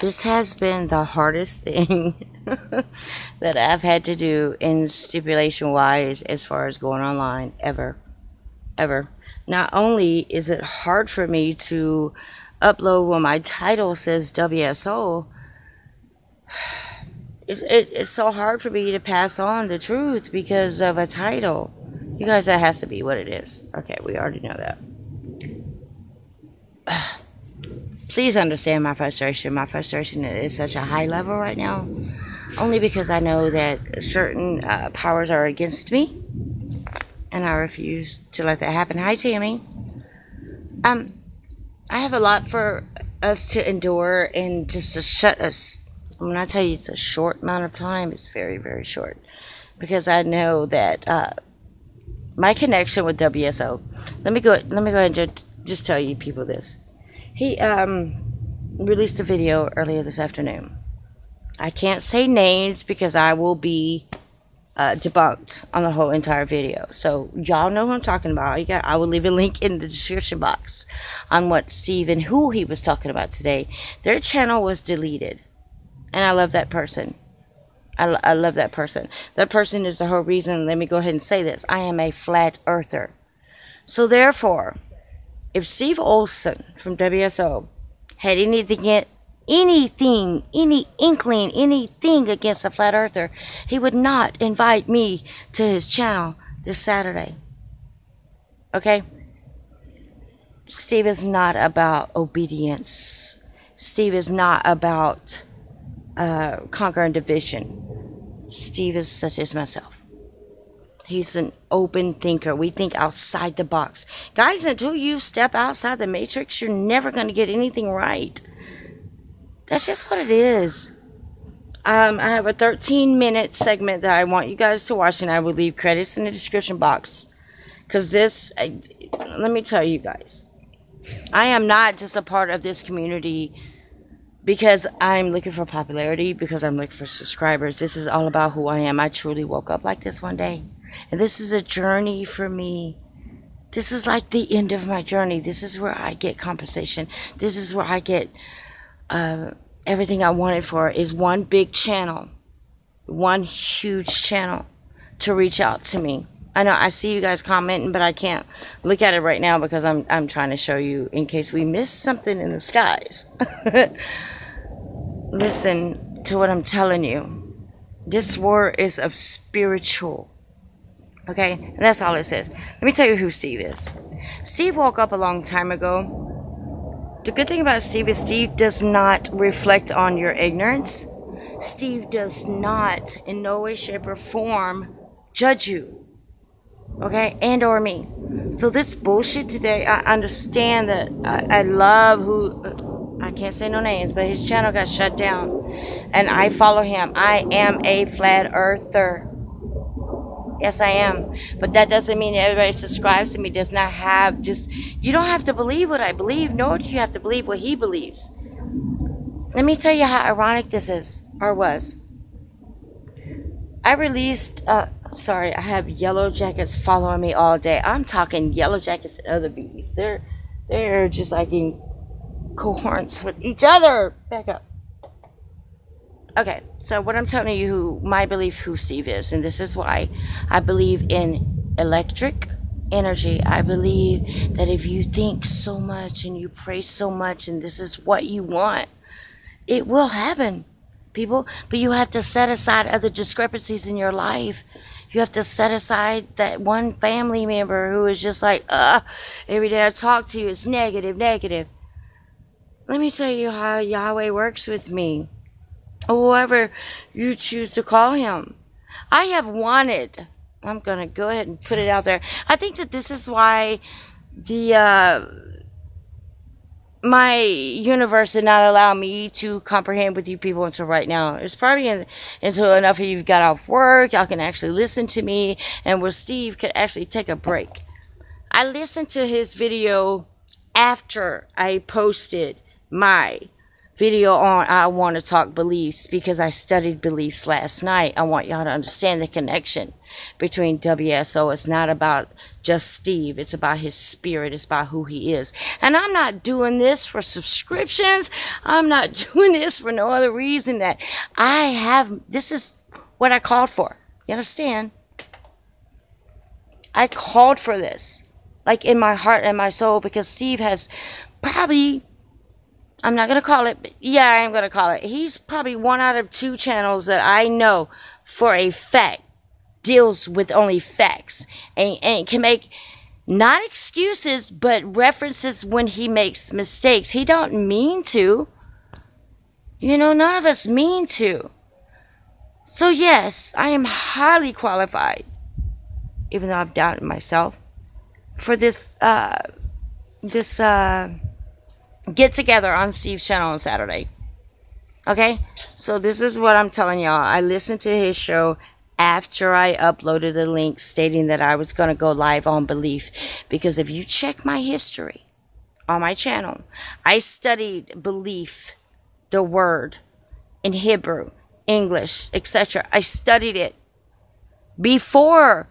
This has been the hardest thing that I've had to do in stipulation wise as far as going online ever. Ever. Not only is it hard for me to upload when my title says WSO, it's so hard for me to pass on the truth because of a title. You guys, that has to be what it is. Okay, we already know that. Please understand my frustration. My frustration is such a high level right now, only because I know that certain powers are against me, and I refuse to let that happen. Hi, Tammy. I have a lot for us to endure, and just to shut us. When I tell you it's a short amount of time, it's very, very short, because I know that my connection with WSO. Let me go ahead and just tell you people this. He released a video earlier this afternoon. I can't say names because I will be debunked on the whole entire video. So y'all know who I'm talking about. I will leave a link in the description box on what Steve and who he was talking about today. Their channel was deleted, and I love that person. I love that person. That person is the whole reason. Let me go ahead and say this. I am a flat earther. So therefore, if Steve Olson from WSO had any inkling, anything against a flat earther, he would not invite me to his channel this Saturday. Okay? Steve is not about obedience. Steve is not about conquer and division. Steve is such as myself. He's an open thinker. We think outside the box. Guys, until you step outside the matrix, you're never going to get anything right. That's just what it is. I have a 13-minute segment that I want you guys to watch, and I will leave credits in the description box. Because let me tell you guys, I am not just a part of this community because I'm looking for popularity, because I'm looking for subscribers. This is all about who I am. I truly woke up like this one day. And this is a journey for me. This is like the end of my journey. This is where I get compensation. This is where I get everything I wanted for is one big channel. One huge channel to reach out to me. I know I see you guys commenting, but I can't look at it right now because I'm trying to show you in case we miss something in the skies. Listen to what I'm telling you. This war is of spiritual. Okay? And that's all it says. Let me tell you who Steve is. Steve woke up a long time ago. The good thing about Steve is Steve does not reflect on your ignorance. Steve does not, in no way, shape, or form, judge you. Okay? And or me. So this bullshit today, I understand that I love who... I can't say no names, but his channel got shut down. And I follow him. I am a flat earther. Yes, I am. But that doesn't mean everybody subscribes to me. Does not have just... You don't have to believe what I believe, nor do you have to believe what he believes. Let me tell you how ironic this is, or was. I released... sorry, I have yellow jackets following me all day. I'm talking yellow jackets and other bees. They're just like in coherence with each other. Back up. Okay, so what I'm telling you, my belief who Steve is, and this is why I believe in electric energy. I believe that if you think so much and you pray so much and this is what you want, it will happen, people. But you have to set aside other discrepancies in your life. You have to set aside that one family member who is just like, every day I talk to you, it's negative, negative. Let me tell you how Yahweh works with me. Whoever you choose to call him. I have wanted, I'm going to go ahead and put it out there. I think that this is why my universe did not allow me to comprehend with you people until right now. It's probably until enough of you got off work, y'all can actually listen to me, and where Steve could actually take a break. I listened to his video after I posted my video on I Want to Talk Beliefs because I studied beliefs last night. I want y'all to understand the connection between WSO. It's not about just Steve. It's about his spirit. It's about who he is. And I'm not doing this for subscriptions. I'm not doing this for no other reason that this is what I called for. You understand? I called for this. Like in my heart and my soul, because Steve has probably, I'm not going to call it, but yeah, I am going to call it. He's probably 1 out of 2 channels that I know for a fact deals with only facts and can make not excuses, but references when he makes mistakes. He don't mean to. You know, none of us mean to. So yes, I am highly qualified, even though I've doubted myself, for this get together on Steve's channel on Saturday. Okay? So this is what I'm telling y'all. I listened to his show after I uploaded a link stating that I was going to go live on belief. Because if you check my history on my channel, I studied belief, the word, in Hebrew, English, etc. I studied it before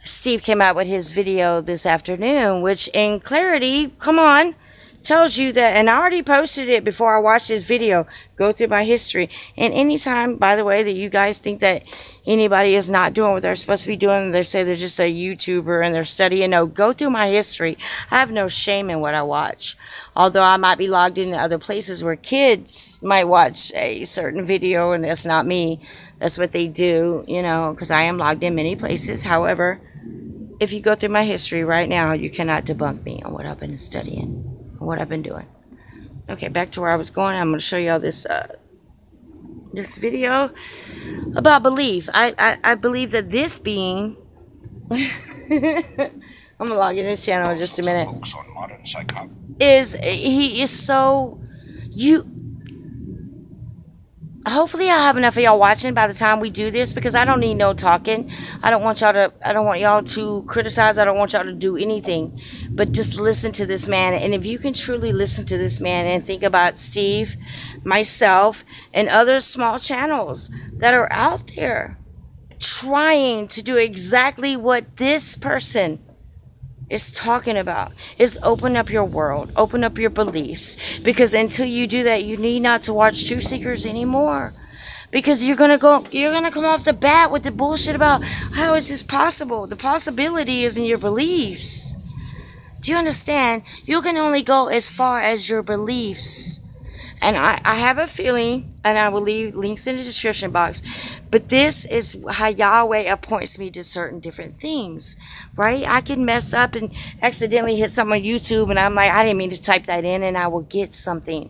Steve came out with his video this afternoon, which in clarity, come on, tells you that, and I already posted it before I watched this video, go through my history. And anytime, by the way, that you guys think that anybody is not doing what they're supposed to be doing, they say they're just a YouTuber and they're studying, no, go through my history. I have no shame in what I watch. Although I might be logged into other places where kids might watch a certain video, and that's not me. That's what they do, you know, because I am logged in many places. However, if you go through my history right now, you cannot debunk me on what I've been studying, on what I've been doing. Okay, back to where I was going. I'm going to show y'all this this video about belief. I believe that this being, I'm going to log in this channel in just a minute, he is so, hopefully I'll have enough of y'all watching by the time we do this, because I don't need no talking. I don't want y'all to criticize. I don't want y'all to do anything, but just listen to this man. And if you can truly listen to this man and think about Steve, myself, and other small channels that are out there trying to do exactly what this person is talking about, is open up your world, open up your beliefs, because until you do that, you need not to watch Truth Seekers anymore, because you're gonna come off the bat with the bullshit about how is this possible. The possibility is in your beliefs. Do you understand? You can only go as far as your beliefs. And I have a feeling, and I will leave links in the description box, but this is how Yahweh appoints me to certain different things, right? I can mess up and accidentally hit something on YouTube, and I'm like, I didn't mean to type that in, and I will get something.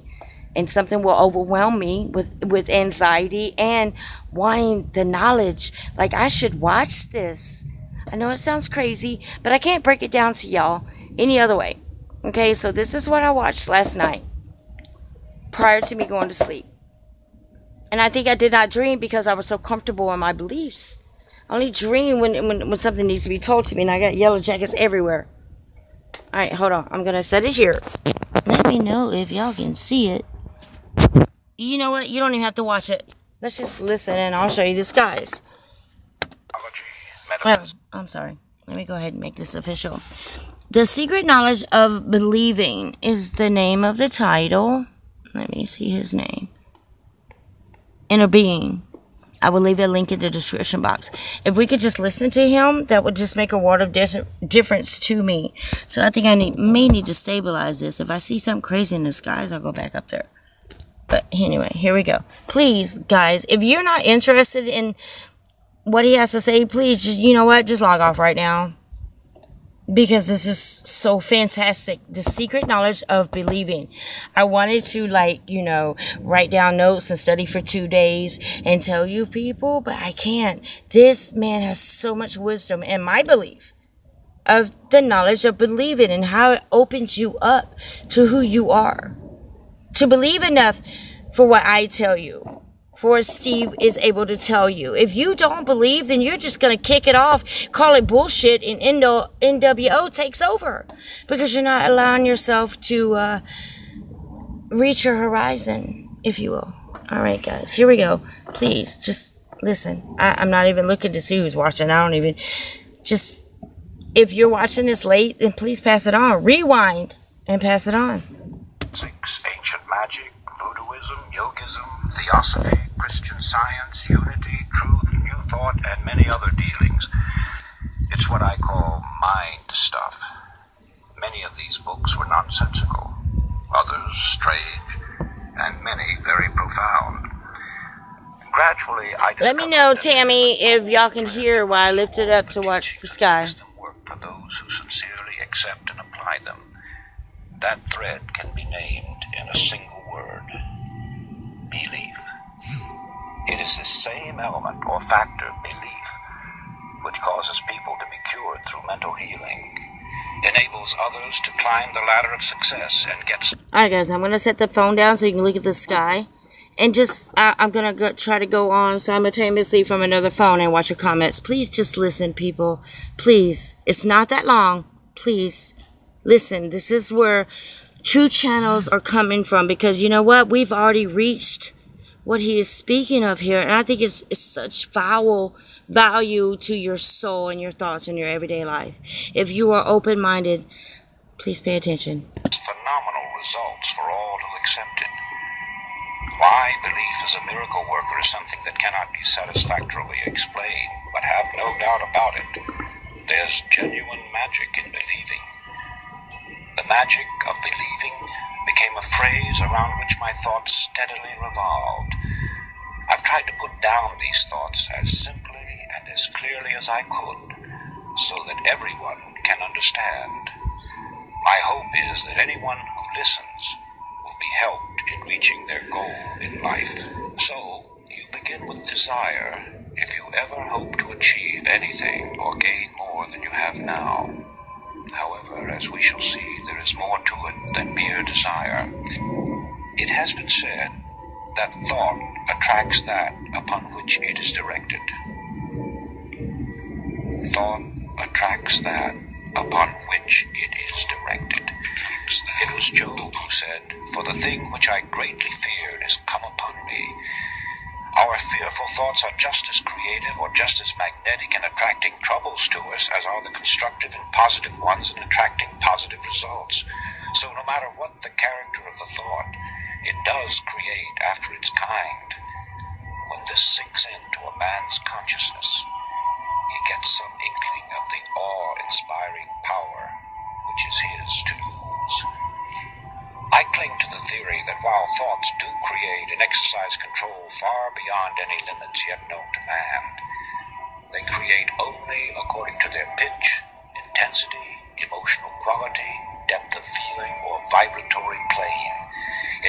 And something will overwhelm me with anxiety and wanting the knowledge. Like, I should watch this. I know it sounds crazy, but I can't break it down to y'all any other way. Okay, so this is what I watched last night, prior to me going to sleep. And I think I did not dream because I was so comfortable in my beliefs. I only dream when something needs to be told to me, and I got yellow jackets everywhere. Alright, hold on. I'm going to set it here. Let me know if y'all can see it. You know what? You don't even have to watch it. Let's just listen, and I'll show you the skies. Oh, I'm sorry. Let me go ahead and make this official. The Secret Knowledge of Believing is the name of the title. Let me see his name. Inner Being. I will leave a link in the description box. If we could just listen to him, that would just make a world of difference to me. So I think I may need to stabilize this. If I see something crazy in the skies, I'll go back up there. But anyway, here we go. Please, guys, if you're not interested in what he has to say, please, just, you know what? Just log off right now. Because this is so fantastic. The Secret Knowledge of Believing. I wanted to, write down notes and study for 2 days and tell you people, but I can't. This man has so much wisdom, and my belief of the knowledge of believing and how it opens you up to who you are. To believe enough for what I tell you. For what Steve is able to tell you. If you don't believe, then you're just going to kick it off, call it bullshit, and NWO takes over. Because you're not allowing yourself to reach your horizon, if you will. All right, guys, here we go. Please, just listen. I'm not even looking to see who's watching. I don't even, just, if you're watching this late, then please pass it on. Rewind and pass it on. Ancient magic, voodooism, yogism, theosophy, Christian science, unity, truth, new thought, and many other dealings. It's what I call mind stuff. Many of these books were nonsensical, others strange, and many very profound. Gradually, I let me know, Tammy, if y'all can hear while I lift it up to watch the sky. Work for those who sincerely accept and apply them. That thread can be named in a single word: belief. It is the same element or factor, belief, which causes people to be cured through mental healing, enables others to climb the ladder of success and get... Alright, guys, I'm going to set the phone down so you can look at the sky. And just, I'm going to try to go on simultaneously from another phone and watch your comments. Please just listen, people. Please. It's not that long. Please listen. This is where true channels are coming from. Because you know what? We've already reached what he is speaking of here. And I think it's such foul value to your soul and your thoughts in your everyday life. If you are open-minded, please pay attention. Phenomenal results for all who accept it. Why belief as a miracle worker is something that cannot be satisfactorily explained, but have no doubt about it. There's genuine magic in believing. The magic of believing became a phrase around which my thoughts steadily revolved. I've tried to put down these thoughts as simply and as clearly as I could, so that everyone can understand. My hope is that anyone who listens will be helped in reaching their goal in life. So, you begin with desire if you ever hope to achieve anything or gain more than you have now. However, as we shall see, there is more to it than mere desire. It has been said that thought attracts that upon which it is directed. Thought attracts that upon which it is directed. It was Job who said, "For the thing which I greatly feared is come upon me." Our fearful thoughts are just as creative or just as magnetic in attracting troubles to us as are the constructive and positive ones in attracting positive results. So no matter what the character of the thought, it does create after its kind. When this sinks into a man's consciousness, he gets some inkling of the awe-inspiring power which is his to use. I cling to the theory that while thoughts do create and exercise control far beyond any limits yet known to man, they create only according to their pitch, intensity, emotional quality, depth of feeling, or vibratory plane.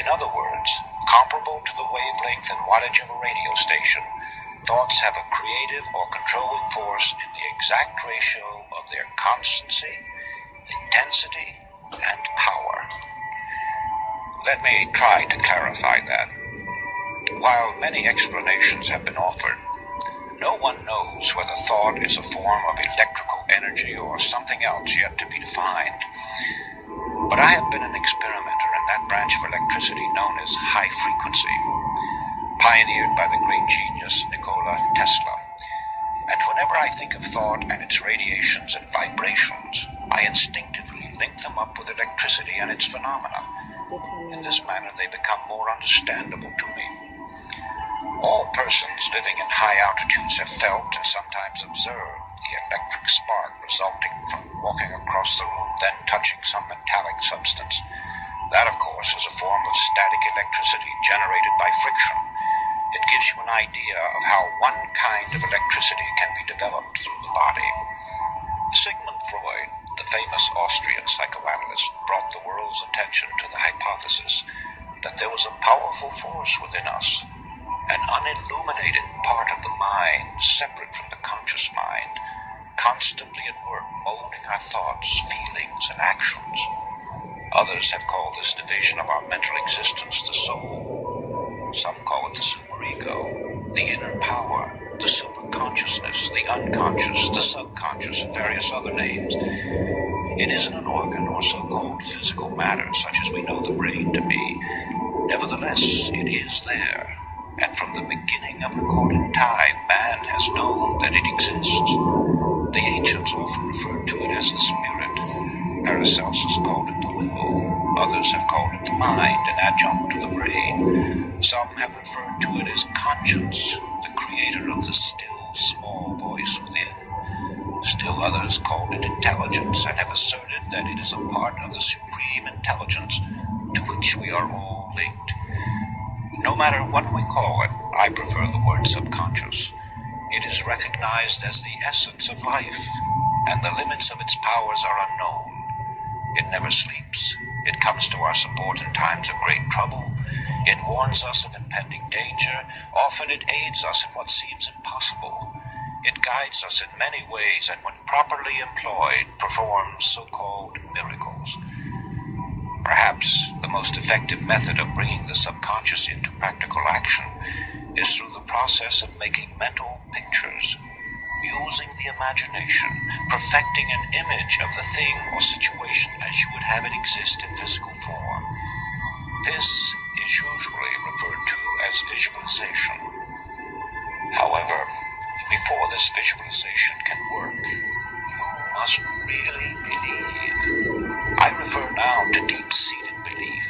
In other words, comparable to the wavelength and wattage of a radio station, thoughts have a creative or controlling force in the exact ratio of their constancy, intensity, and power. Let me try to clarify that. While many explanations have been offered, no one knows whether thought is a form of electrical energy or something else yet to be defined. But I have been an experimenter in that branch of electricity known as high frequency, pioneered by the great genius Nikola Tesla. And whenever I think of thought and its radiations and vibrations, I instinctively link them up with electricity and its phenomena. In this manner, they become more understandable to me. All persons living in high altitudes have felt and sometimes observed the electric spark resulting from walking across the room, then touching some metallic substance. That, of course, is a form of static electricity generated by friction. It gives you an idea of how one kind of electricity can be developed through the body. Sigmund Freud, the famous Austrian psychoanalyst, brought the world's attention to the hypothesis that there was a powerful force within us, an unilluminated part of the mind, separate from the conscious mind, constantly at work molding our thoughts, feelings, and actions. Others have called this division of our mental existence the soul. Some call it the superego, the inner power, the superconsciousness, the unconscious, the subconscious, and various other names. It isn't an organ or so-called physical matter, such as we know the brain to be, nevertheless it is there, and from the beginning of recorded time, man has known that it exists. The ancients often referred to it as the spirit. Paracelsus called it the will. Others have called it the mind, an adjunct to the brain. Some have referred to it as conscience, the creator of the still, small voice within. Still others called it intelligence and have asserted that it is a part of the supreme intelligence to which we are all linked. No matter what we call it, I prefer the word subconscious. It is recognized as the essence of life, and the limits of its powers are unknown. It never sleeps. It comes to our support in times of great trouble. It warns us of impending danger. Often it aids us in what seems impossible. It guides us in many ways, and when properly employed, performs so-called miracles. Perhaps the most effective method of bringing the subconscious into practical action is through the process of making mental pictures, using the imagination, perfecting an image of the thing or situation as you would have it exist in physical form. This is usually referred to as visualization. However, before this visualization can work, you must really believe. I refer now to deep-seated belief,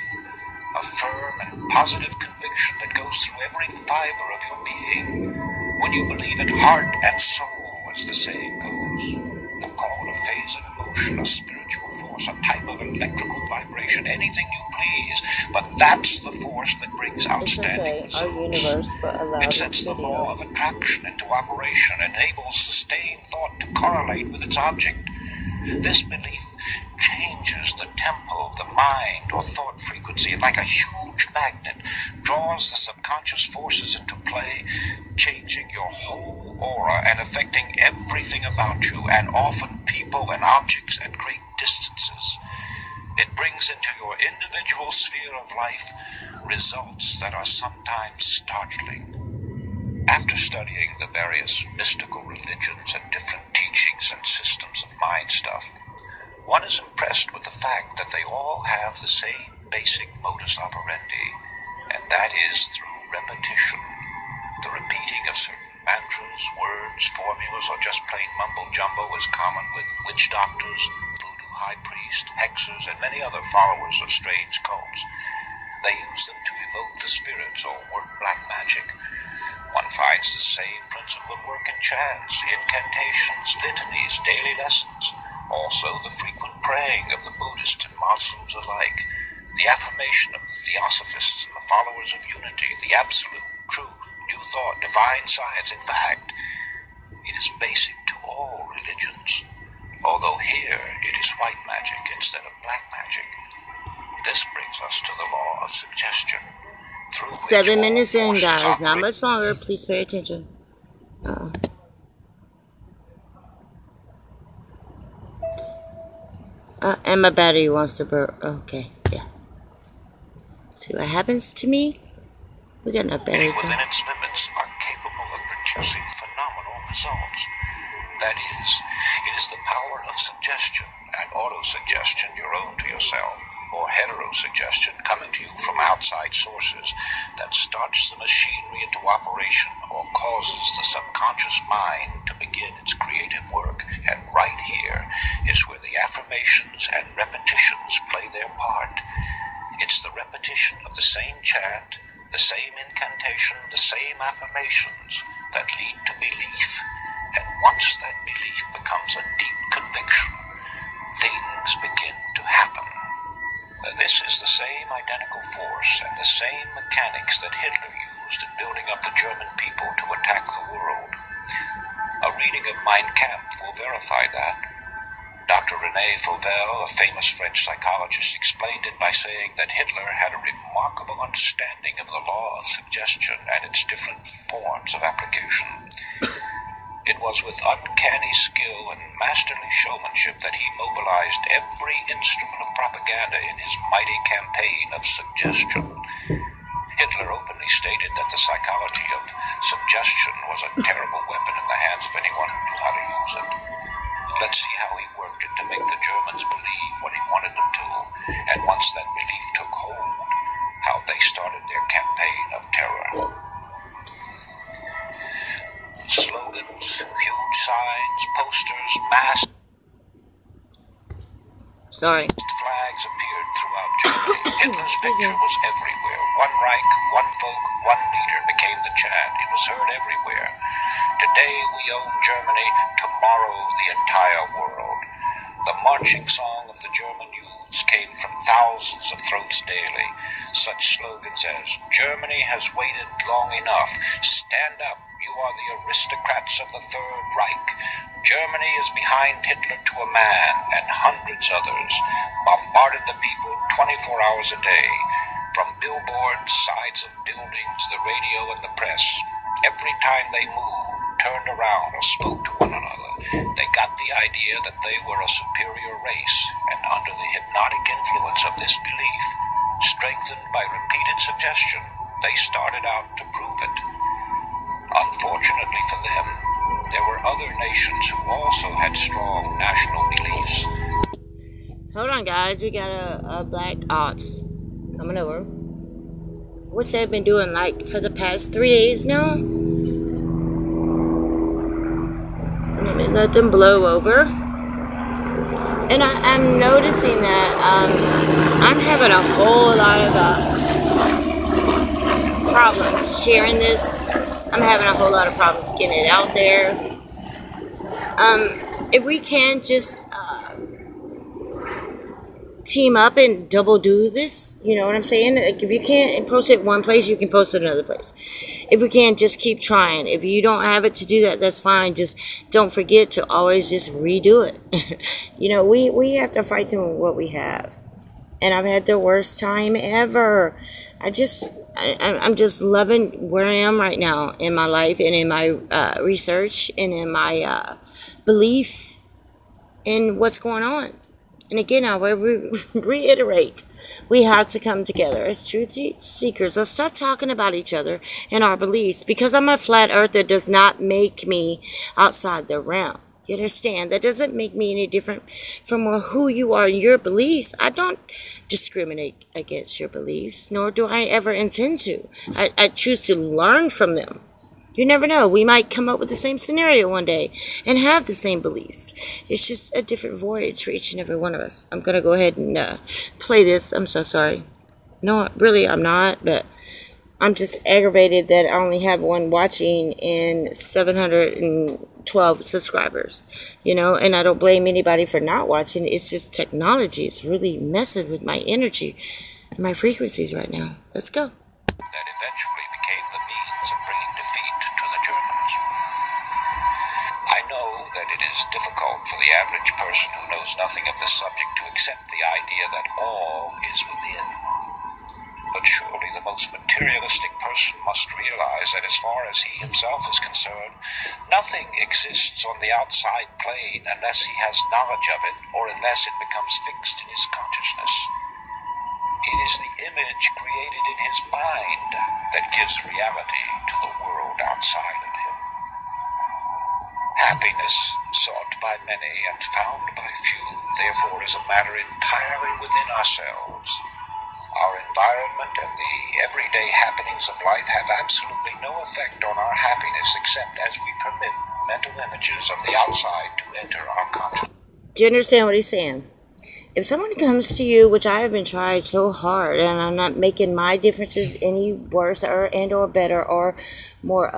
a firm and positive conviction that goes through every fiber of your being. When you believe it heart and soul, as the saying goes, and call it a phase of emotion, a spiritual force, a type of electrical vibration, anything you please, but that's the force that brings outstanding results. It sets the law of attraction into operation, enables sustained thought to correlate with its object. This belief changes the tempo of the mind or thought frequency, and like a huge magnet, draws the subconscious forces into play, changing your whole aura and affecting everything about you, and often people and objects at great distances. It brings into your individual sphere of life results that are sometimes startling. After studying the various mystical religions and different teachings and systems of mind stuff, one is impressed with the fact that they all have the same basic modus operandi, and that is through repetition. The repeating of certain mantras, words, formulas, or just plain mumbo-jumbo is common with witch doctors, voodoo high priests, hexers, and many other followers of strange cults. They use them to evoke the spirits or work black magic. One finds the same principle at work in chants, incantations, litanies, daily lessons. Also the frequent praying of the Buddhists and Muslims alike, the affirmation of the Theosophists and the followers of unity, the absolute, truth, new thought, divine science. In fact, it is basic to all religions, although here it is white magic instead of black magic. This brings us to the law of suggestion. 7 minutes in, guys. Not much longer. Please pay attention. And my battery wants to burn. Okay, yeah. See what happens to me? We got enough battery time. Within its limits are capable of producing phenomenal results. That is, it is the power of suggestion and auto-suggestion your own to yourself, or heterosuggestion coming to you from outside sources, that starts the machinery into operation or causes the subconscious mind to begin its creative work. And right here is where the affirmations and repetitions play their part. It's the repetition of the same chant, the same incantation, the same affirmations that lead to belief. And once that belief becomes a deep conviction, things begin to happen. This is the same identical force and the same mechanics that Hitler used in building up the German people to attack the world. A reading of Mein Kampf will verify that. Dr. René Fauvel, a famous French psychologist, explained it by saying that Hitler had a remarkable understanding of the law of suggestion and its different forms of application. It was with uncanny skill and masterly showmanship that he mobilized every instrument of propaganda in his mighty campaign of suggestion. Hitler openly stated that the psychology of suggestion was a terrible weapon in the hands of anyone who knew how to use it. Let's see how he worked it to make the Germans believe what he wanted them to, and once that belief took hold, how they started their campaign of terror. Slogans, huge signs, posters, masks, flags appeared throughout Germany. Hitler's picture was everywhere. One Reich, one folk, one leader became the chant. It was heard everywhere. Today we own Germany, tomorrow the entire world. The marching song of the German youths came from thousands of throats daily. Such slogans as, Germany has waited long enough. Stand up, you are the aristocrats of the Third Reich. Germany is behind Hitler to a man, and hundreds others bombarded the people 24 hours a day. From billboards, sides of buildings, the radio and the press. Every time they moved, turned around or spoke to one another, they got the idea that they were a superior race, and under the hypnotic influence of this belief, strengthened by repeated suggestion, they started out to prove it. Unfortunately for them, there were other nations who also had strong national beliefs. Hold on, guys. We got a black ops coming over, which they've been doing like for the past 3 days now. Let me let them blow over. And I'm noticing that I'm having a whole lot of problems sharing this. I'm having a whole lot of problems getting it out there. If we can just team up and double do this, you know what I'm saying? Like, if you can't post it one place, you can post it another place. If we can, just keep trying. If you don't have it to do that, that's fine. Just don't forget to always just redo it. You know, we have to fight through what we have. And I've had the worst time ever. I'm just loving where I am right now in my life and in my research and in my belief in what's going on. And again, I will reiterate, we have to come together as truth seekers. Let's stop talking about each other and our beliefs. Because I'm a flat earther does not make me outside the realm. You understand? That doesn't make me any different from who you are and your beliefs. I don't discriminate against your beliefs, nor do I ever intend to. I choose to learn from them. You never know. We might come up with the same scenario one day and have the same beliefs. It's just a different voyage for each and every one of us. I'm going to go ahead and play this. I'm so sorry. No, really, I'm not. But I'm just aggravated that I only have one watching and 712 subscribers. You know, and I don't blame anybody for not watching. It's just technology. It's really messing with my energy and my frequencies right now. Let's go. That eventually became the means of bringing defeat to the Germans. I know that it is difficult for the average person who knows nothing of the subject to accept the idea that all is within. But surely the most materialistic person must realize that as far as he himself is concerned, nothing exists on the outside plane unless he has knowledge of it or unless it becomes fixed in his consciousness. It is the image created in his mind that gives reality to the world outside of him. Happiness, sought by many and found by few, therefore is a matter entirely within ourselves. Our environment and the everyday happenings of life have absolutely no effect on our happiness except as we permit mental images of the outside to enter our consciousness. Do you understand what he's saying? If someone comes to you, which I have been trying so hard, and I'm not making my differences any worse or better or more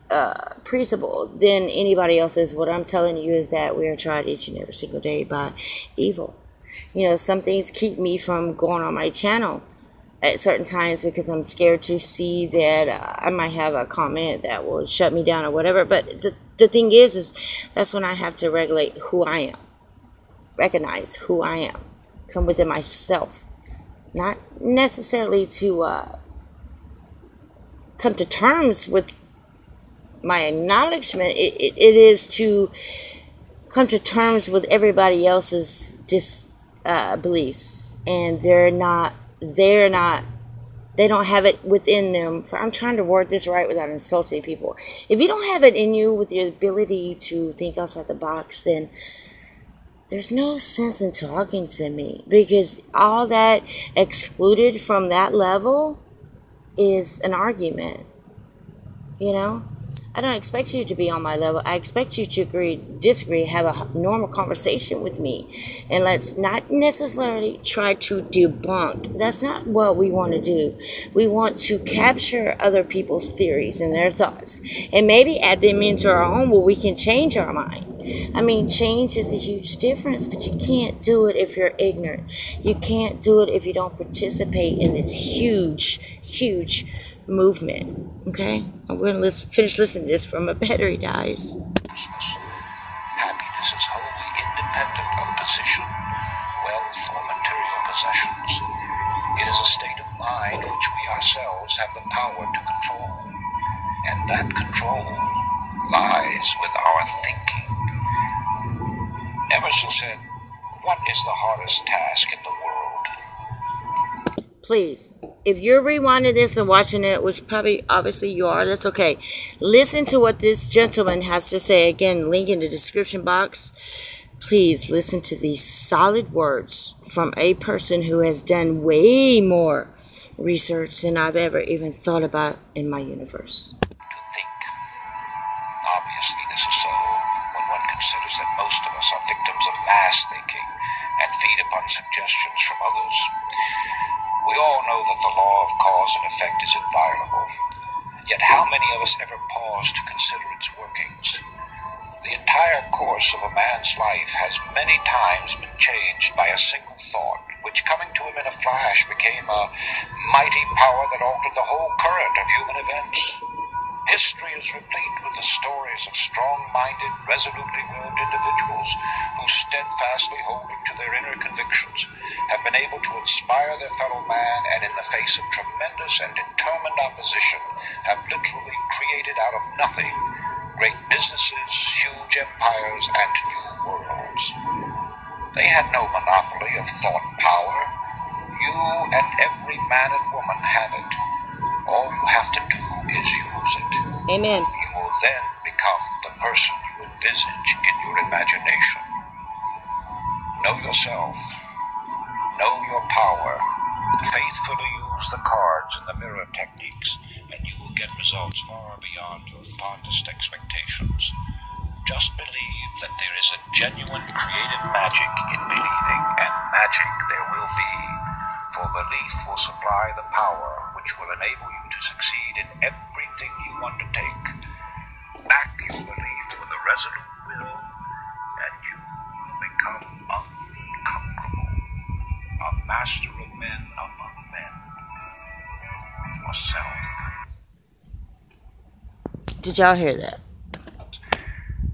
appreciable than anybody else's, what I'm telling you is that we are tried each and every single day by evil. You know, some things keep me from going on my channel at certain times because I'm scared to see that I might have a comment that will shut me down or whatever. But the thing is that's when I have to regulate who I am. Recognize who I am, come within myself, not necessarily to come to terms with my acknowledgement. It is to come to terms with everybody else's beliefs, and they don't have it within them. I'm trying to word this right without insulting people. If you don't have it in you with the ability to think outside the box, then there's no sense in talking to me, because all that excluded from that level is an argument. You know, I don't expect you to be on my level. I expect you to disagree, have a normal conversation with me, and let's not necessarily try to debunk. That's not what we want to do. We want to capture other people's theories and their thoughts, and maybe add them into our own where we can change our mind. I mean, change is a huge difference, but you can't do it if you're ignorant. You can't do it if you don't participate in this huge movement. Okay? I'm going to finish listening to this from my battery dies. Happiness is wholly independent of position, wealth, or material possessions. It is a state of mind which we ourselves have the power to control, and that control lies with our thinking. Emerson said, "What is the hardest task in the world?" Please, if you're rewinding this and watching it, which probably obviously you are, that's okay. Listen to what this gentleman has to say. Again, link in the description box. Please listen to these solid words from a person who has done way more research than I've ever even thought about in my universe. To think. Obviously, this is so when one considers that most of us are victims of mass thinking and feed upon suggestions from others. We all know that the law of cause and effect is inviolable, yet how many of us ever pause to consider its workings? The entire course of a man's life has many times been changed by a single thought, which coming to him in a flash became a mighty power that altered the whole current of human events. History is replete with the stories of strong-minded, resolutely willed individuals who, steadfastly holding to their inner convictions, have been able to inspire their fellow man, and in the face of tremendous and determined opposition have literally created out of nothing great businesses, huge empires, and new worlds. They had no monopoly of thought power. You and every man and woman have it. All you have to do is use it. Amen. You will then become the person you envisage in your imagination. Know yourself. Know your power. Faithfully use the cards and the mirror techniques, and you will get results far beyond your fondest expectations. Just believe that there is a genuine creative magic in believing, and magic there will be. For belief will supply the power which will enable you to succeed in everything you undertake. Back your belief with a resolute will, and you will become unconquerable, a master of men among men, yourself. Did y'all hear that?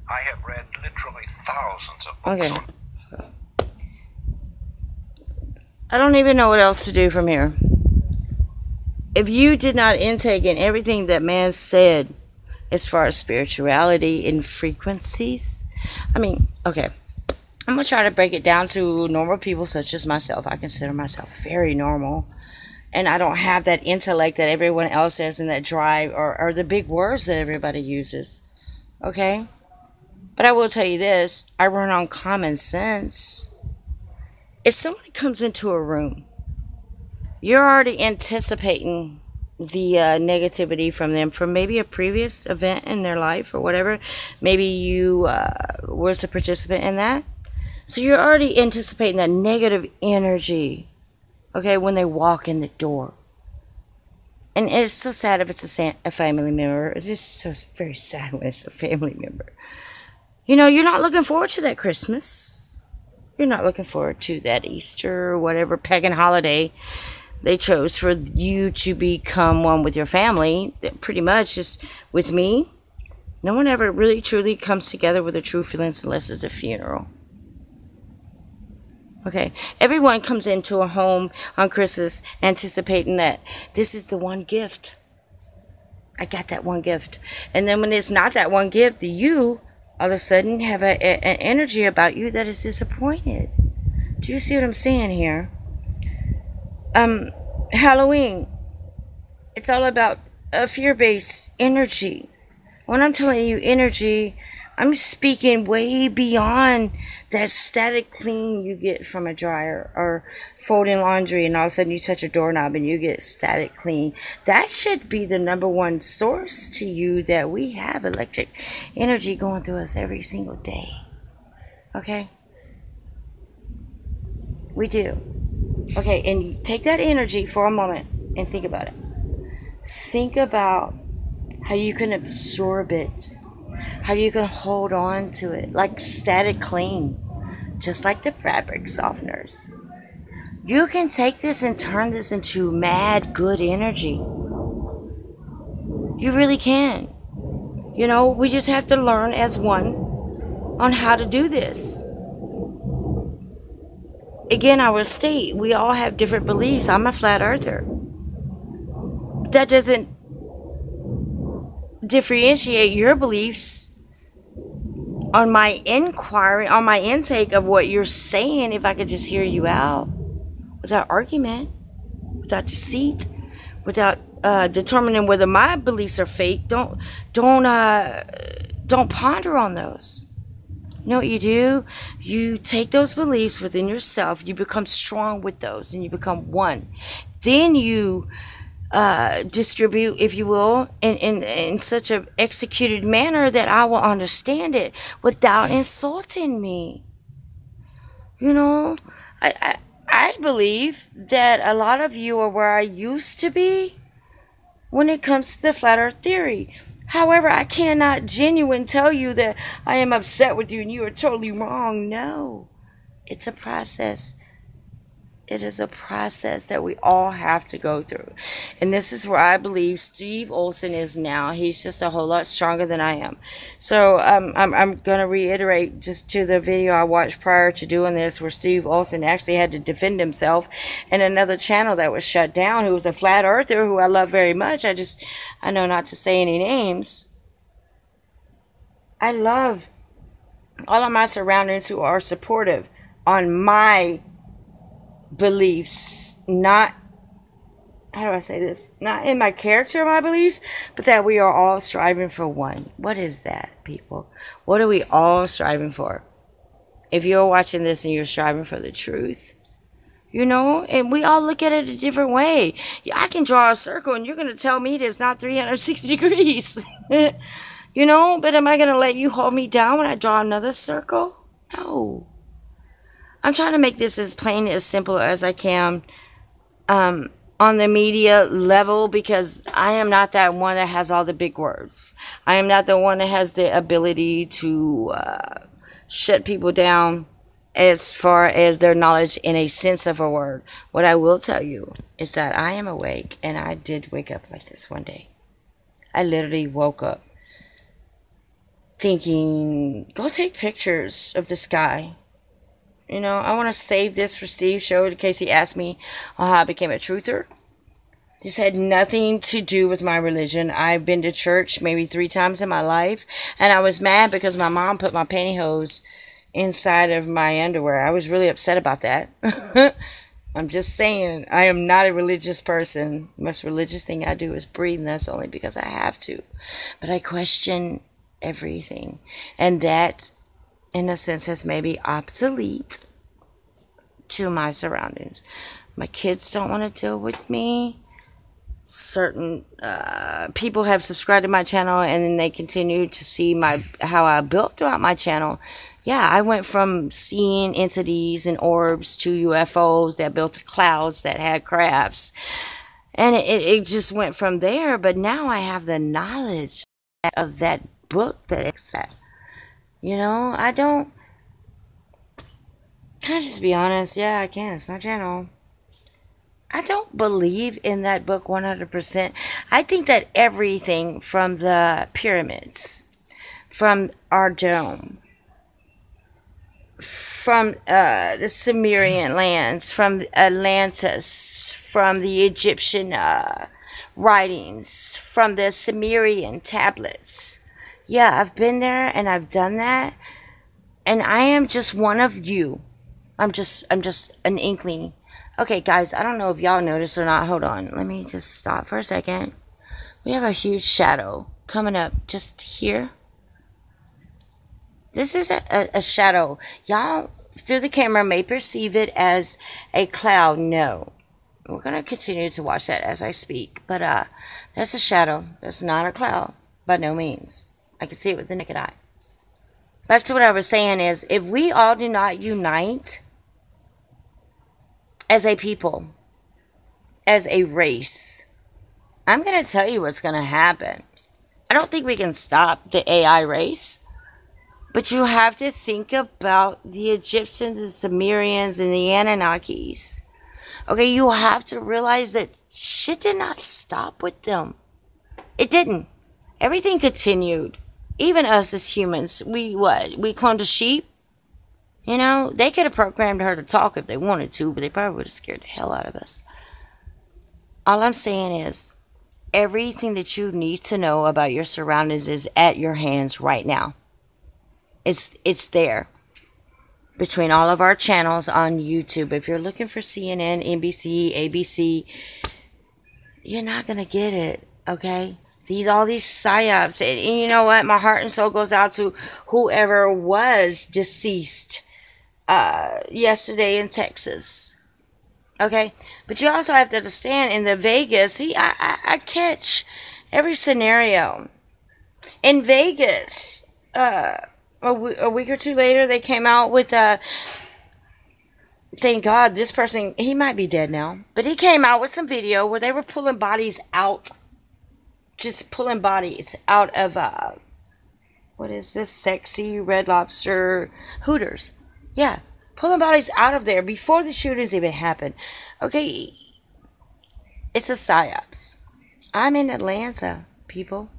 I have read literally thousands of books on... I don't even know what else to do from here. If you did not intake in everything that man said as far as spirituality and frequencies, I mean, okay, I'm going to try to break it down to normal people such as myself. I consider myself very normal. And I don't have that intellect that everyone else has, and that drive or the big words that everybody uses. Okay? But I will tell you this, I run on common sense. If somebody comes into a room, you're already anticipating the negativity from them from maybe a previous event in their life or whatever. Maybe you was a participant in that. So you're already anticipating that negative energy, okay, when they walk in the door. And it's so sad if it's a family member. It's just so very sad when it's a family member. You know, you're not looking forward to that Christmas. You're not looking forward to that Easter or whatever pagan holiday they chose for you to become one with your family. Pretty much just with me, no one ever really truly comes together with their true feelings unless it's a funeral. Okay, everyone comes into a home on Christmas anticipating that this is the one gift. I got that one gift. And then when it's not that one gift, you all of a sudden have an energy about you that is disappointed. Do you see what I'm saying here? Halloween, it's all about a fear-based energy. When I'm telling you energy, I'm speaking way beyond that static clean you get from a dryer or folding laundry, and all of a sudden you touch a doorknob and you get static clean. That should be the number one source to you, that we have electric energy going through us every single day. Okay? We do. Okay, and take that energy for a moment and think about it. Think about how you can absorb it, how you can hold on to it like static cling, just like the fabric softeners. You can take this and turn this into mad good energy. You really can. You know, we just have to learn as one on how to do this. Again, I will state, we all have different beliefs. I'm a flat earther. That doesn't differentiate your beliefs on my inquiry, on my intake of what you're saying. If I could just hear you out without argument, without deceit, without determining whether my beliefs are fake, don't ponder on those. You know what you do? You take those beliefs within yourself, you become strong with those, and you become one. Then you distribute, if you will, in such an executed manner that I will understand it without insulting me. You know, I believe that a lot of you are where I used to be when it comes to the flat earth theory. However, I cannot genuinely tell you that I am upset with you and you are totally wrong. No, it's a process. It is a process that we all have to go through. And this is where I believe Steve Olson is now. He's just a whole lot stronger than I am. So I'm going to reiterate just to the video I watched prior to doing this, where Steve Olson actually had to defend himself in another channel that was shut down, who was a flat earther who I love very much. I know not to say any names. I love all of my surroundings who are supportive on my beliefs, not, how do I say this, not in my character or my beliefs, but that we are all striving for one. What is that, people? What are we all striving for? If you're watching this and you're striving for the truth, you know, and we all look at it a different way. I can draw a circle and you're going to tell me it's not 360 degrees. You know, but am I going to let you hold me down when I draw another circle? No. I'm trying to make this as plain, as simple as I can on the media level, because I am not that one that has all the big words. I am not the one that has the ability to shut people down as far as their knowledge in a sense of a word. What I will tell you is that I am awake, and I did wake up like this one day. I literally woke up thinking, go take pictures of the sky. You know, I want to save this for Steve's show in case he asked me how I became a truther. This had nothing to do with my religion. I've been to church maybe 3 times in my life, and I was mad because my mom put my pantyhose inside of my underwear. I was really upset about that. I'm just saying, I am not a religious person. The most religious thing I do is breathe, and that's only because I have to. But I question everything, and that, in a sense, has maybe obsolete to my surroundings. My kids don't want to deal with me. Certain people have subscribed to my channel, and then they continue to see how I built throughout my channel. Yeah, I went from seeing entities and orbs to UFOs that built to clouds that had crafts. And it just went from there. But now I have the knowledge of that book that exists. You know, I don't... Can I just be honest? Yeah, I can. It's my channel. I don't believe in that book 100%. I think that everything from the pyramids, from our dome, from the Sumerian lands, from Atlantis, from the Egyptian writings, from the Sumerian tablets. Yeah, I've been there and I've done that. And I am just one of you. I'm just an inkling. Okay, guys, I don't know if y'all noticed or not. Hold on. Let me just stop for a second. We have a huge shadow coming up just here. This is a shadow. Y'all, through the camera, may perceive it as a cloud. No. We're going to continue to watch that as I speak. But that's a shadow. That's not a cloud. By no means. I can see it with the naked eye. Back to what I was saying is, if we all do not unite as a people, as a race, I'm going to tell you what's going to happen. I don't think we can stop the AI race. But you have to think about the Egyptians, the Sumerians, and the Anunnakis. Okay, you have to realize that shit did not stop with them. It didn't. Everything continued. Even us as humans. We cloned a sheep? You know, they could have programmed her to talk if they wanted to, but they probably would have scared the hell out of us. All I'm saying is, everything that you need to know about your surroundings is at your hands right now. It's there. Between all of our channels on YouTube. If you're looking for CNN, NBC, ABC, you're not going to get it, okay? All these psyops. And you know what? My heart and soul goes out to whoever was deceased yesterday in Texas. Okay? But you also have to understand, in the Vegas, I catch every scenario. In Vegas, a week or two later, they came out with thank God, this person, he might be dead now, but he came out with some video where they were pulling bodies out, just pulling bodies out of, what is this, Sexy Red Lobster, Hooters. Yeah, pulling bodies out of there before the shootings even happened. Okay, it's a psyops. I'm in Atlanta, people.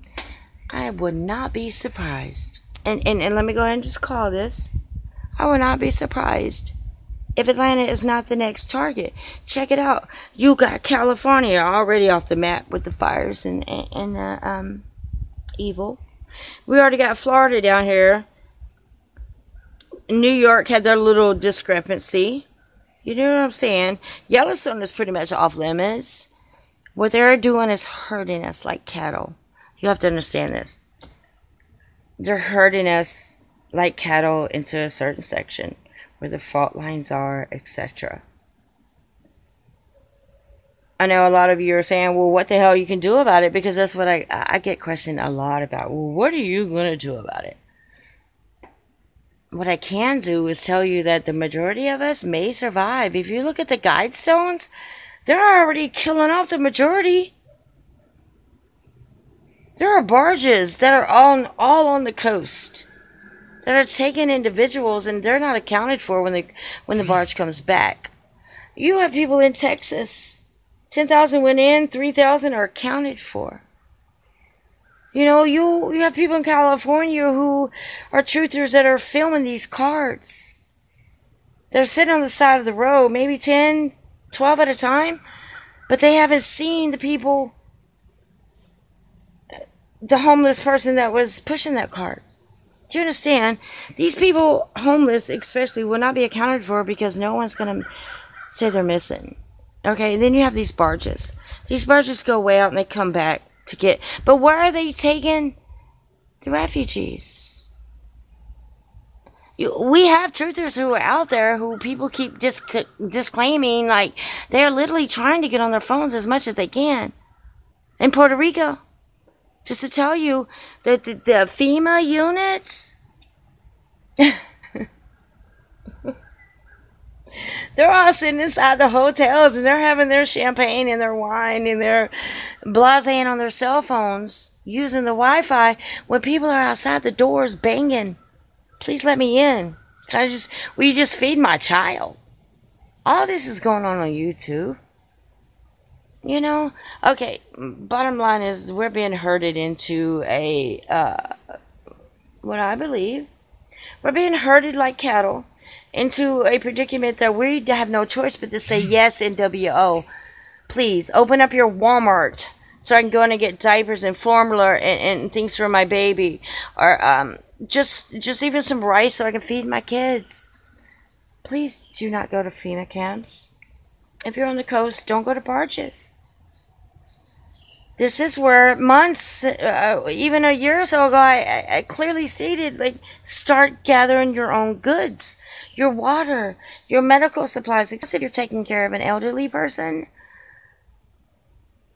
I would not be surprised. And let me go ahead and just call this. I would not be surprised if Atlanta is not the next target. Check it out. You got California already off the map with the fires and evil. We already got Florida down here. New York had their little discrepancy. You know what I'm saying? Yellowstone is pretty much off limits. What they're doing is hurting us like cattle. You have to understand this. They're herding us like cattle into a certain section where the fault lines are, etc. I know a lot of you are saying, well, what the hell you can do about it? Because that's what I get questioned a lot about. Well, what are you going to do about it? What I can do is tell you that the majority of us may survive. If you look at the guide stones, they're already killing off the majority. There are barges that are all on the coast that are taking individuals, and they're not accounted for when the barge comes back. You have people in Texas. 10,000 went in, 3,000 are accounted for. You know, you have people in California who are truthers that are filming these cards. They're sitting on the side of the road, maybe 10, 12 at a time, but they haven't seen the people, the homeless person that was pushing that cart. Do you understand? These people, homeless especially, will not be accounted for because no one's going to say they're missing. Okay, and then you have these barges. These barges go way out and they come back to get... But where are they taking the refugees? We have truthers who are out there who people keep disclaiming, like they're literally trying to get on their phones as much as they can. In Puerto Rico. Just to tell you that the FEMA units, they're all sitting inside the hotels and they're having their champagne and their wine and their blasting on their cell phones using the Wi-Fi when people are outside the doors banging. Please let me in. Will you just feed my child? All this is going on YouTube. You know? Okay, bottom line is we're being herded into what I believe, we're being herded like cattle into a predicament that we have no choice but to say yes, NWO. Please, open up your Walmart so I can go in and get diapers and formula and things for my baby. Or just even some rice so I can feed my kids. Please do not go to FEMA camps. If you're on the coast, don't go to barges. This is where months, even a year or so ago, I clearly stated, like, start gathering your own goods, your water, your medical supplies. If you're taking care of an elderly person,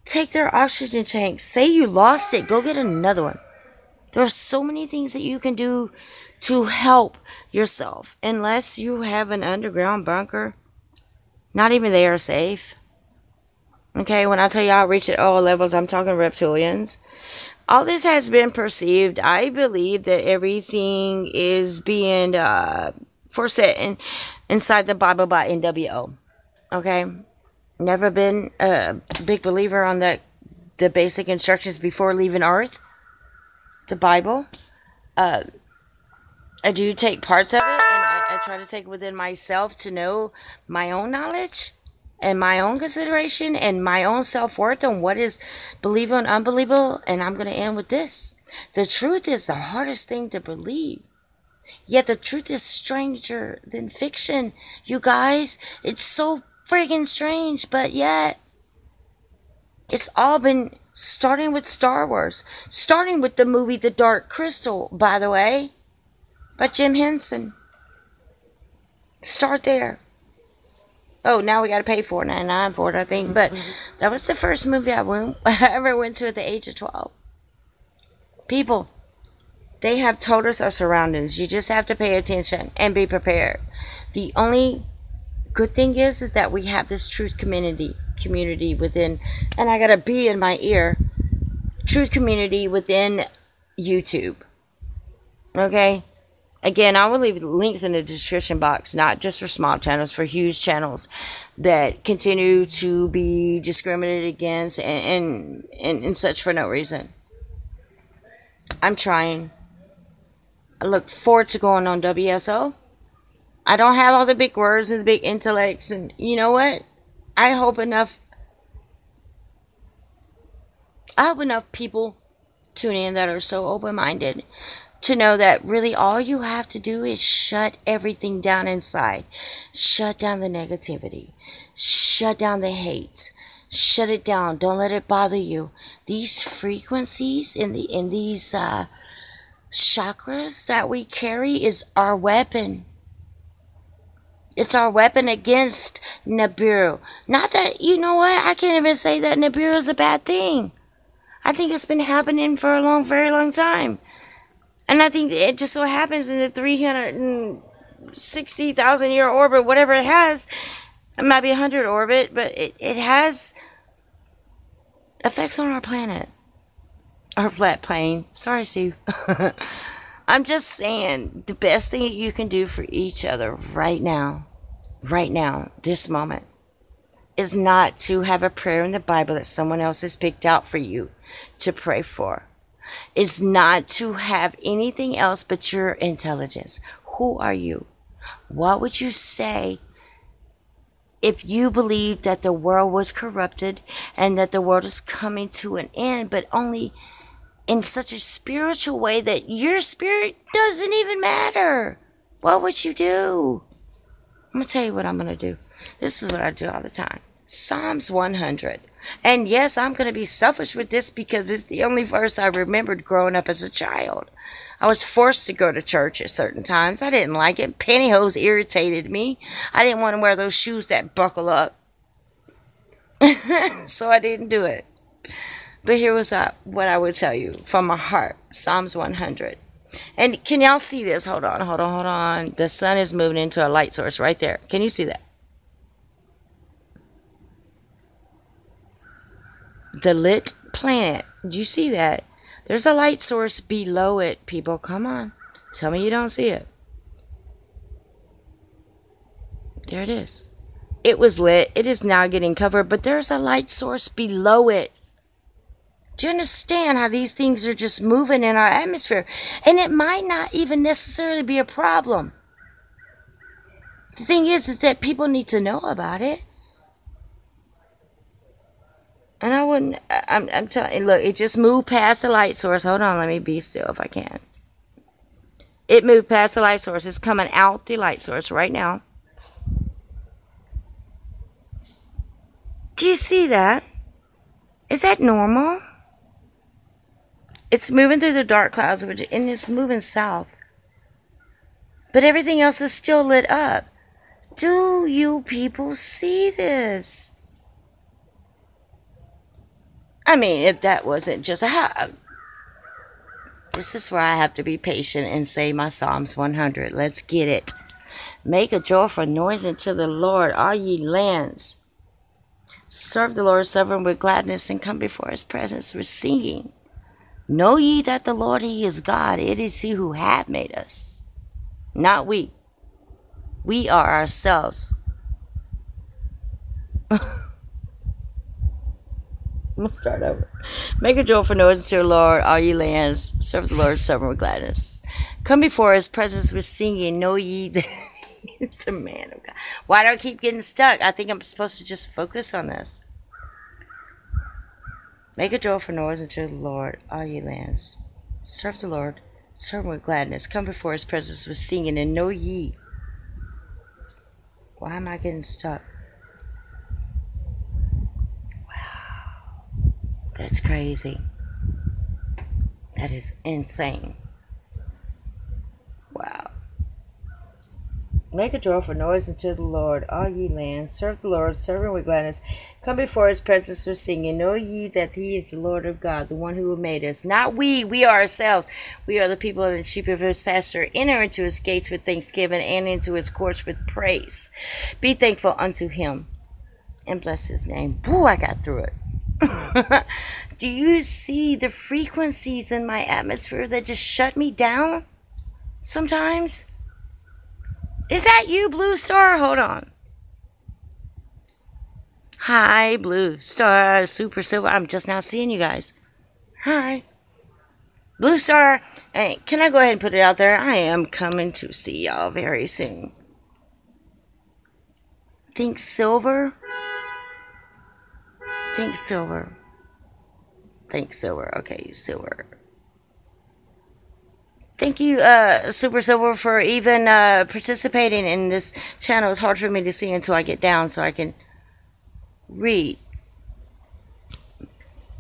take their oxygen tank. Say you lost it, go get another one. There are so many things that you can do to help yourself. Unless you have an underground bunker, not even they are safe. Okay, when I tell you I reach at all levels, I'm talking reptilians. All this has been perceived. I believe that everything is being foresaid inside the Bible by NWO. Okay? Never been a big believer on the basic instructions before leaving Earth. The Bible. I do take parts of it, and I try to take within myself to know my own knowledge and my own consideration and my own self-worth on what is believable and unbelievable. And I'm going to end with this. The truth is the hardest thing to believe. Yet the truth is stranger than fiction. You guys, it's so friggin' strange, but yet it's all been starting with Star Wars. Starting with the movie The Dark Crystal, by the way, by Jim Henson. Start there. Oh, now we got to pay $4.99 for it, I think. But that was the first movie I ever went to at the age of 12. People, they have told us our surroundings. You just have to pay attention and be prepared. The only good thing is that we have this truth community within, and I got a bee in my ear, truth community within YouTube. Okay? Again, I will leave links in the description box, not just for small channels, for huge channels that continue to be discriminated against and such for no reason. I'm trying. I look forward to going on WSO. I don't have all the big words and the big intellects, and you know what? I hope enough people tune in that are so open-minded to know that really all you have to do is shut everything down inside. Shut down the negativity. Shut down the hate. Shut it down. Don't let it bother you. These frequencies in these chakras that we carry is our weapon. It's our weapon against Nibiru. Not that, you know what? I can't even say that Nibiru is a bad thing. I think it's been happening for a very long time. And I think it just so happens in the 360,000 year orbit, whatever it has, it might be 100 orbit, but it has effects on our planet. Our flat plane. Sorry, Steve. I'm just saying, the best thing that you can do for each other right now, this moment, is not to have a prayer in the Bible that someone else has picked out for you to pray for. Is not to have anything else but your intelligence. Who are you? What would you say if you believed that the world was corrupted and that the world is coming to an end, but only in such a spiritual way that your spirit doesn't even matter? What would you do? I'm going to tell you what I'm going to do. This is what I do all the time. Psalms 100. And yes, I'm going to be selfish with this because it's the only verse I remembered growing up as a child. I was forced to go to church at certain times. I didn't like it. Pantyhose irritated me. I didn't want to wear those shoes that buckle up. So I didn't do it. But here was what I would tell you from my heart. Psalms 100. And can y'all see this? Hold on. The sun is moving into a light source right there. Can you see that? The lit planet. Do you see that? There's a light source below it, people. Come on. Tell me you don't see it. There it is. It was lit. It is now getting covered, but there's a light source below it. Do you understand how these things are just moving in our atmosphere? And it might not even necessarily be a problem. The thing is that people need to know about it. And I'm telling you, look, it just moved past the light source. Hold on, let me be still if I can. It moved past the light source. It's coming out the light source right now. Do you see that? Is that normal? It's moving through the dark clouds, and it's moving south. But everything else is still lit up. Do you people see this? I mean, if that wasn't just a... This is where I have to be patient and say my Psalms 100. Let's get it. Make a joyful noise unto the Lord, all ye lands. Serve the Lord, serve him with gladness, and come before his presence with singing. Know ye that the Lord, he is God. It is he who hath made us, not we. We are ourselves. I'm going to start over. Make a joyful noise unto the Lord, all ye lands. Serve the Lord, serve him with gladness. Come before his presence with singing. Know ye that he is the man of God. Why do I keep getting stuck? I think I'm supposed to just focus on this. Make a joyful noise unto the Lord, all ye lands. Serve the Lord, serve him with gladness. Come before his presence with singing, and know ye. Why am I getting stuck? Wow. That's crazy. That is insane. Wow. Make a joyful noise unto the Lord, all ye lands. Serve the Lord, serve him with gladness. Come before his presence with singing. Know ye that he is the Lord of God, the one who made us. Not we, we are ourselves. We are the people and the sheep of his pasture. Enter into his gates with thanksgiving and into his courts with praise. Be thankful unto him and bless his name. Boo, I got through it. Do you see the frequencies in my atmosphere that just shut me down sometimes? Is that you, Blue Star? Hold on. Hi, Blue Star, Super Silver. I'm just now seeing you guys. Hi. Blue Star, hey, can I go ahead and put it out there? I am coming to see y'all very soon. Think Silver? Think Silver. Think Silver. Okay, Silver. Thank you, Super Silver, for even participating in this channel. It's hard for me to see until I get down so I can read.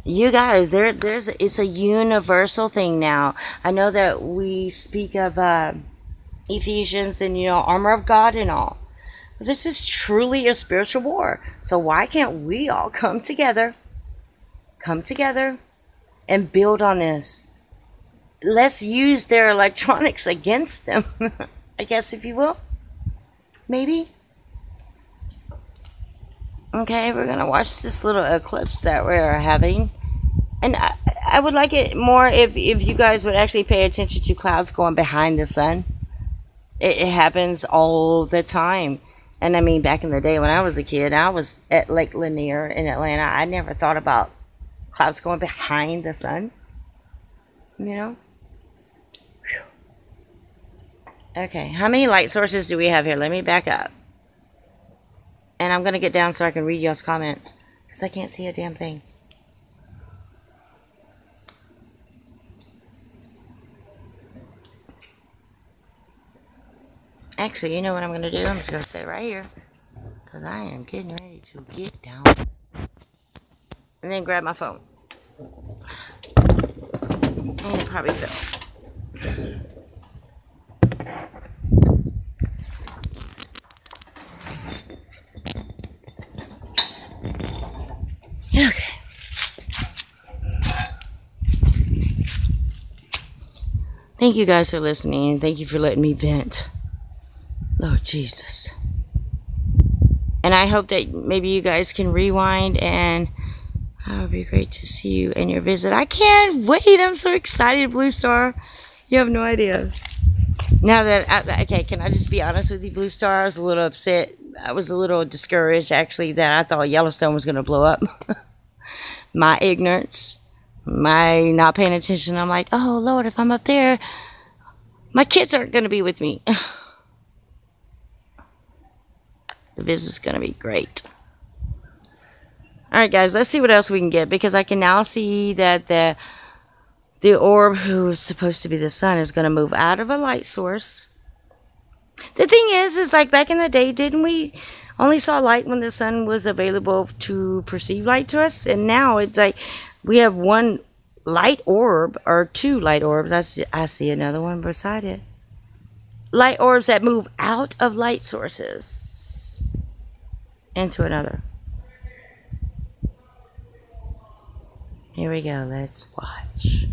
You guys, it's a universal thing now. I know that we speak of Ephesians and, armor of God and all. But this is truly a spiritual war. So why can't we all come together and build on this? Let's use their electronics against them, I guess, if you will. Maybe. Okay, we're going to watch this little eclipse that we're having. And I would like it more if you guys would actually pay attention to clouds going behind the sun. It happens all the time. And I mean, back in the day when I was a kid, I was at Lake Lanier in Atlanta. I never thought about clouds going behind the sun. Okay, how many light sources do we have here? Let me back up. And I'm going to get down so I can read y'all's comments, because I can't see a damn thing. Actually, you know what I'm going to do? I'm just going to sit right here, because I am getting ready to get down. And then grab my phone. And it probably fell. Okay. Thank you guys for listening, and thank you for letting me vent. Lord Jesus. And I hope that maybe you guys can rewind, and it would be great to see you in your visit. I can't wait. I'm so excited, Blue Star. You have no idea. Now that, okay, can I just be honest with you, Blue Star? I was a little upset. I was a little discouraged, actually, that I thought Yellowstone was going to blow up. My ignorance, my not paying attention. I'm like, oh, Lord, if I'm up there, my kids aren't going to be with me. The visit's going to be great. All right, guys, let's see what else we can get, because I can now see that the orb, who is supposed to be the sun, is going to move out of a light source. The thing is like back in the day, didn't we only saw light when the sun was available to perceive light to us, and now it's like we have one light orb or two light orbs. I see another one beside it. Light orbs that move out of light sources into another. Here we go. Let's watch.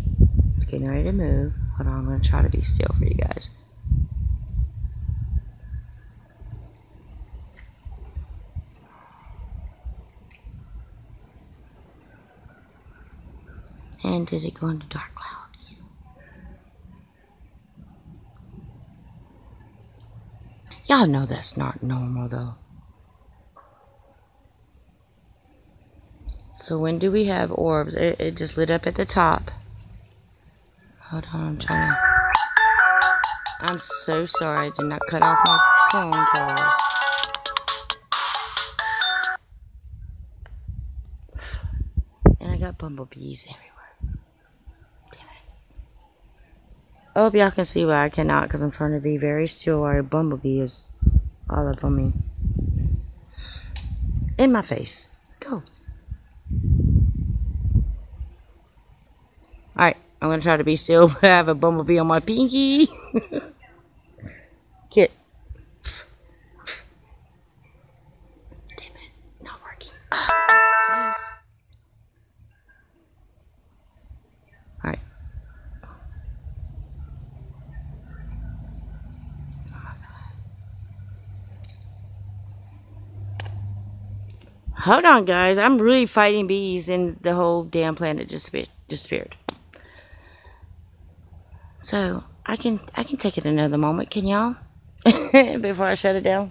It's getting ready to move. Hold on, I'm going to try to be still for you guys. And did it go into dark clouds? Y'all know that's not normal though. So when do we have orbs? It just lit up at the top. Hold on, I'm trying to... I'm so sorry I did not cut off my phone calls. And I got bumblebees everywhere. Damn it. I hope y'all can see why I cannot, because I'm trying to be very still while a bumblebee is all up on me. In my face. Go. Alright, I'm going to try to be still. I have a bumblebee on my pinky. Get. Damn it. Not working. Face. Alright. Hold on, guys. I'm really fighting bees, and the whole damn planet just disappeared. So I can take it another moment, can y'all? Before I shut it down.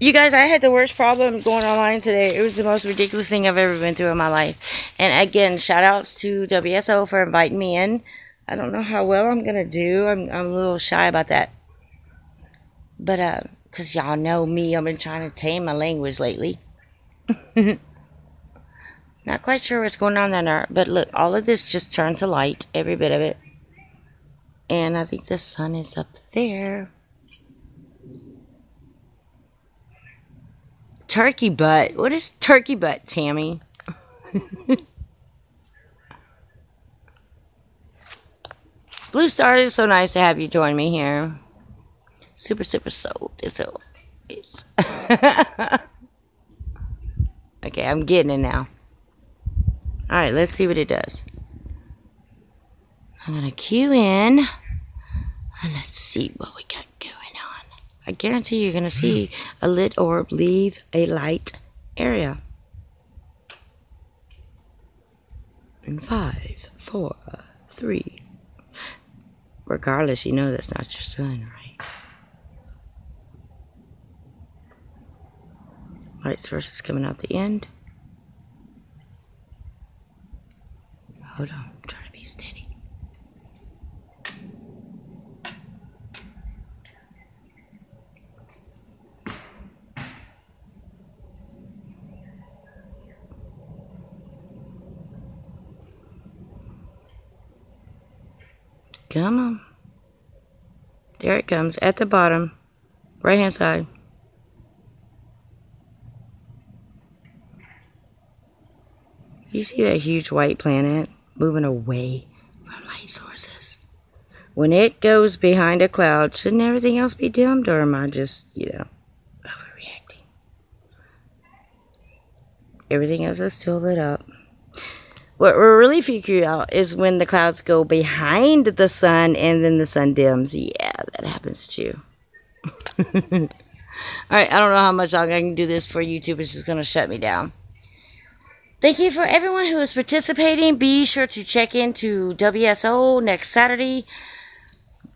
You guys, I had the worst problem going online today. It was the most ridiculous thing I've ever been through in my life. And again, shout outs to WSO for inviting me in. I don't know how well I'm gonna do. I'm a little shy about that. But cause y'all know me, I've been trying to tame my language lately. Not quite sure what's going on there, but look, all of this just turned to light, every bit of it. And I think the sun is up there. Turkey butt. What is turkey butt, Tammy? Blue Star, it is so nice to have you join me here. Super sold. It's okay, I'm getting it now. Alright, let's see what it does. I'm going to cue in. And let's see what we got going on. I guarantee you're going to see a lit orb leave a light area. In 5, 4, 3. Regardless, you know that's not your sun, right? Light source is coming out the end. Hold on, I'm trying to be steady. Come on. There it comes at the bottom, right hand side. You see that huge white planet moving away from light sources? When it goes behind a cloud, shouldn't everything else be dimmed, or am I just, overreacting? Everything else is still lit up. What will really freak you out is when the clouds go behind the sun and then the sun dims. Yeah, that happens too. Alright, I don't know how much longer I can do this for YouTube. It's just going to shut me down. Thank you for everyone who is participating. Be sure to check into WSO next Saturday.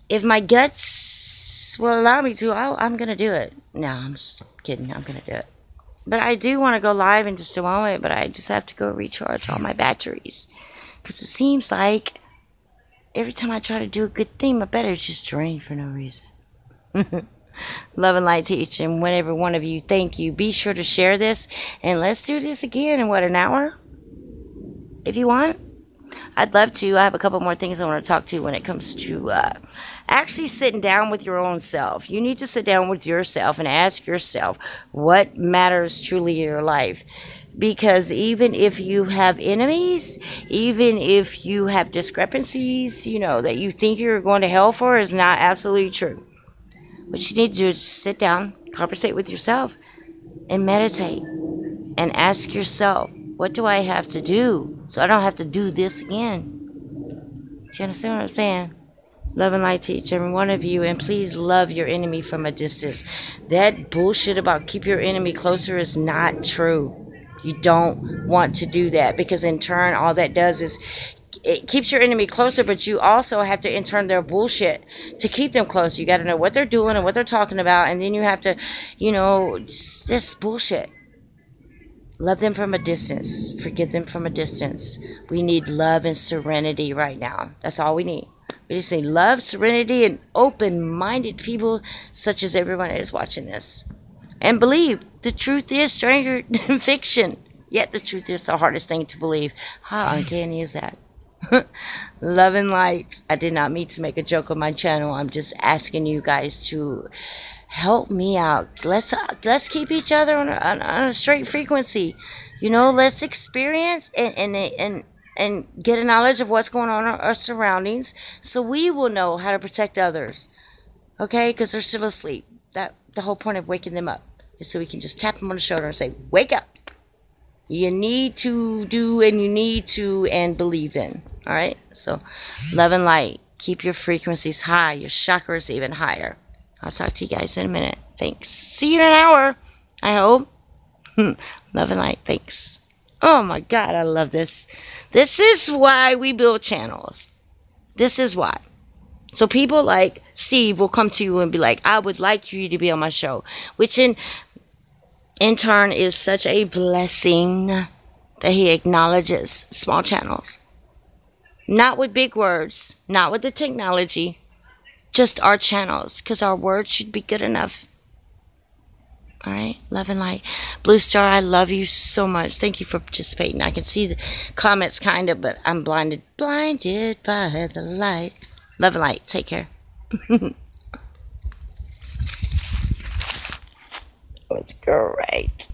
If my guts will allow me to, I'm going to do it. No, I'm just kidding. I'm going to do it. But I do want to go live in just a moment, but I just have to go recharge all my batteries. Because it seems like every time I try to do a good thing, my batteries just drain for no reason. Love and light to each and whenever one of you. Thank you. Be sure to share this. And let's do this again in, an hour? If you want. I'd love to. I have a couple more things I want to talk to when it comes to actually sitting down with your own self. You need to sit down with yourself and ask yourself what matters truly in your life. Because even if you have enemies, even if you have discrepancies, that you think you're going to hell for is not absolutely true. What you need to do is sit down, conversate with yourself, and meditate. And ask yourself, what do I have to do so I don't have to do this again? Do you understand what I'm saying? Love and light to each every one of you, and please love your enemy from a distance. That bullshit about keep your enemy closer is not true. You don't want to do that, because in turn all that does is it keeps your enemy closer, but you also have to in turn their bullshit to keep them close. You got to know what they're doing and what they're talking about, and then you have to, this bullshit. Love them from a distance. Forgive them from a distance. We need love and serenity right now. That's all we need. We just need love, serenity, and open-minded people such as everyone that is watching this. And believe, the truth is stranger than fiction. Yet the truth is the hardest thing to believe. How uncanny is that? Love and light. I did not mean to make a joke on my channel. I'm just asking you guys to help me out. Let's keep each other on a straight frequency. Let's experience and get a knowledge of what's going on in our surroundings, so we will know how to protect others. Okay, because they're still asleep. That the whole point of waking them up is so we can just tap them on the shoulder and say, "Wake up! You need to do, and you need to, and believe in." All right. So, love and light. Keep your frequencies high. Your chakras even higher. I'll talk to you guys in a minute. Thanks. See you in an hour, I hope. Love and light. Thanks. Oh my God, I love this. This is why we build channels. This is why. So people like Steve will come to you and be like, I would like you to be on my show. Which in turn is such a blessing that he acknowledges small channels. Not with big words. Not with the technology. Just our channels, because our words should be good enough. All right, love and light. Blue Star, I love you so much. Thank you for participating. I can see the comments kind of, but I'm blinded by the light. Love and light. Take care. It's great.